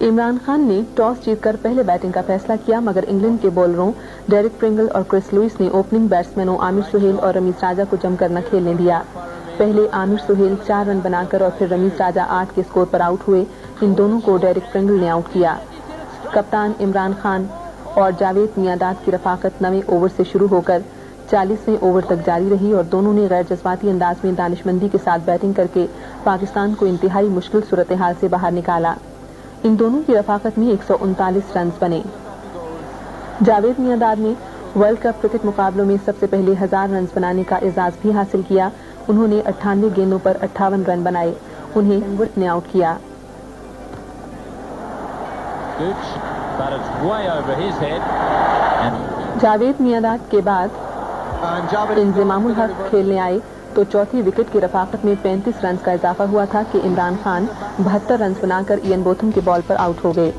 इमरान खान ने टॉस जीतकर पहले बैटिंग का फैसला किया, मगर इंग्लैंड के बॉलरों डेरिक प्रिंगल और क्रिस लुइस ने ओपनिंग बैट्समैनों आमिर सुहेल और रमीज राजा को जमकर न खेलने दिया। पहले आमिर सुहेल 4 रन बनाकर और फिर रमीज राजा 8 के स्कोर पर आउट हुए। इन दोनों को डेरिक प्रिंगल ने आउट किया। कप्तान इमरान खान और जावेद मियांदाद की रफाकत 9वें ओवर से शुरू होकर 40वें ओवर तक जारी रही और दोनों ने गैर जज्बाती अंदाज में दानिशमंदी के साथ बैटिंग करके पाकिस्तान को इंतहाई मुश्किल सूरत हाल से बाहर निकाला। इन दोनों की रफाकत में 139 रन बने। जावेद मियांदाद ने वर्ल्ड कप क्रिकेट मुकाबलों में सबसे पहले 1000 रन बनाने का एजाज भी हासिल किया। उन्होंने 98 गेंदों पर 58 रन बनाए। उन्हें वुड ने आउट किया। जावेद मियांदाद के बाद इंजमामुल हक खेलने आए तो चौथी विकेट की रफाकत में 35 रन का इजाफा हुआ था कि इमरान खान 72 रन बनाकर इयन बोथम के बॉल पर आउट हो गए।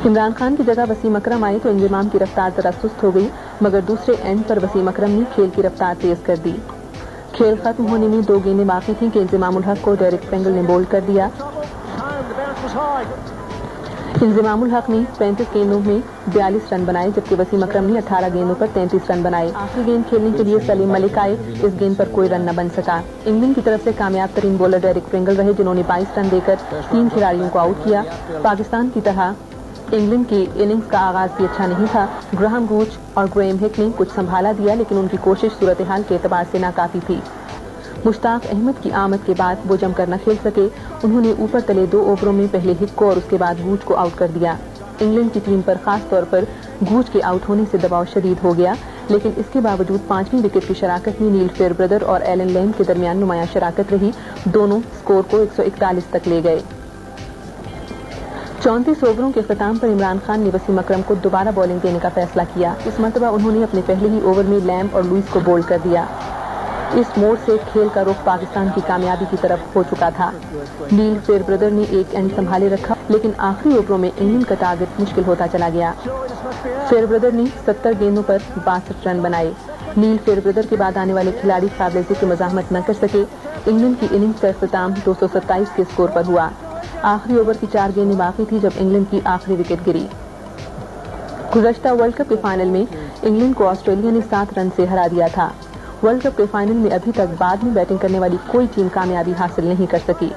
इमरान खान की जगह वसीम अकरम आए तो इंजमाम की रफ्तार जरा सुस्त हो गई, मगर दूसरे एंड पर वसीम अकरम ने खेल की रफ्तार तेज कर दी। खेल खत्म होने में 2 गेंदें बाकी थीं कि इंजमामुल हक को डेरिक प्रिंगल ने बोल्ड कर दिया। इंजमामुल हक ने 35 गेंदों में 42 रन बनाए, जबकि वसीम अकरम ने 18 गेंदों पर 33 रन बनाए। आखिरी गेंद खेलने के लिए सलीम मलिक आए। इस गेंद पर कोई रन न बन सका। इंग्लैंड की तरफ से कामयाब तरीन बॉलर डेरिक प्रिंगल रहे, जिन्होंने 22 रन देकर 3 खिलाड़ियों को आउट किया। पाकिस्तान की तरह इंग्लैंड की इनिंग्स का आगाज भी अच्छा नहीं था। ग्राहम गूच और ग्रेम हिक ने कुछ संभाला दिया, लेकिन उनकी कोशिश सूरत हाल के एतबार से नाकाफी थी। मुश्ताक अहमद की आमद के बाद वो जमकर न खेल सके। उन्होंने ऊपर तले 2 ओवरों में पहले हिक को और उसके बाद गूच को आउट कर दिया। इंग्लैंड की टीम पर खास तौर पर गूच के आउट होने से दबाव शदीद हो गया, लेकिन इसके बावजूद 5वीं विकेट की शराकत में नील फेयरब्रदर और एलन लैम के दरमियान नुमाया शराकत रही। दोनों स्कोर को 141 तक ले गए। 34 ओवरों के अख्ताम पर इमरान खान ने वसीम अकरम को दोबारा बॉलिंग देने का फैसला किया। इस मरतबा उन्होंने अपने पहले ही ओवर में लैम और लुइस को बोल्ड कर दिया। इस मोड़ से खेल का रुख पाकिस्तान की कामयाबी की तरफ हो चुका था। नील फेयरब्रदर ने एक एंड संभाले रखा, लेकिन आखिरी ओवरों में इंग्लैंड का टारगेट मुश्किल होता चला गया। फेयरब्रदर ने 70 गेंदों पर 62 रन बनाए। नील फेयरब्रदर के बाद आने वाले खिलाड़ी काबिल ज़िक्र मज़ाहमत न कर सके। इंग्लैंड की इनिंग्स का इख्तिताम 227 के स्कोर पर हुआ। आखिरी ओवर की 4 गेंदें बाकी थी जब इंग्लैंड की आखिरी विकेट गिरी। गुज़श्ता वर्ल्ड कप के फाइनल में इंग्लैंड को ऑस्ट्रेलिया ने 7 रन से हरा दिया था। वर्ल्ड कप के फाइनल में अभी तक बाद में बैटिंग करने वाली कोई टीम कामयाबी हासिल नहीं कर सकी।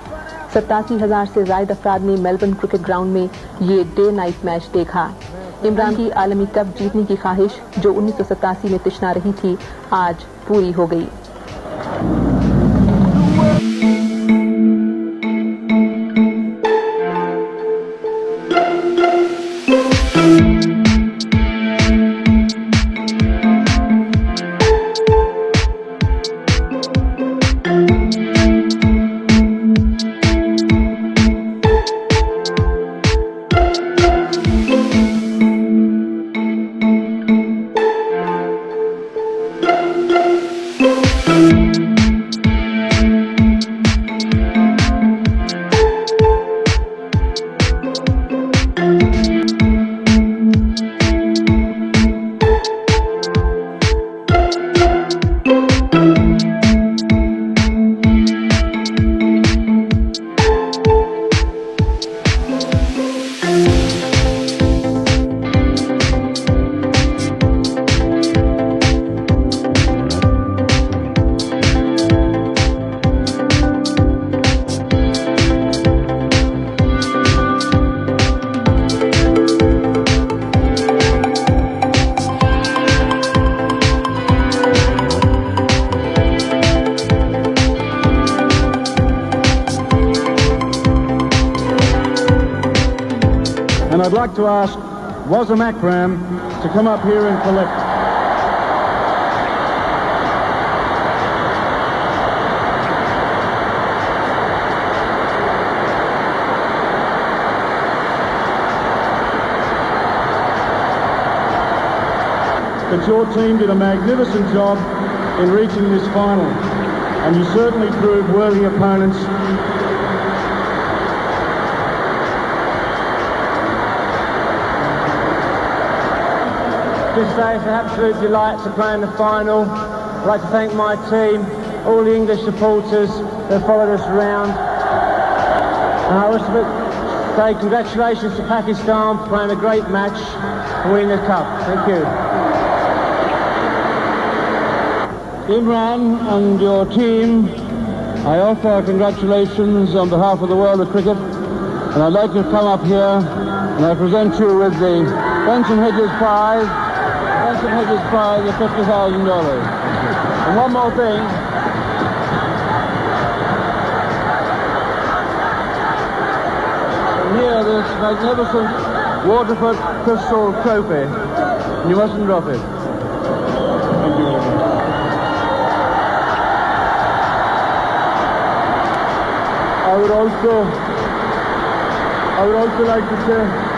87,000 से ज्यादा अफराद ने मेलबर्न क्रिकेट ग्राउंड में ये डे नाइट मैच देखा। इमरान की आलमी कप जीतने की ख्वाहिश जो 1987 में तृष्णा रही थी, आज पूरी हो गई। And I'd like to ask Wazam Akram to come up here and collect. But your team did a magnificent job in reaching this final, and you certainly proved worthy opponents. This day is an absolute delight to play in the final. I'd like to thank my team all the English supporters that followed us around. And I wish to say congratulations to Pakistan for playing a great match and winning the cup. Thank you. Imran and your team, I offer congratulations on behalf of the world of cricket, and I'd like to come up here and I present you with the Benson Hedges Prize, of $50,000. And one more thing. Here, this magnificent Waterford Crystal Trophy. You mustn't drop it. Thank you very much. I would also like to say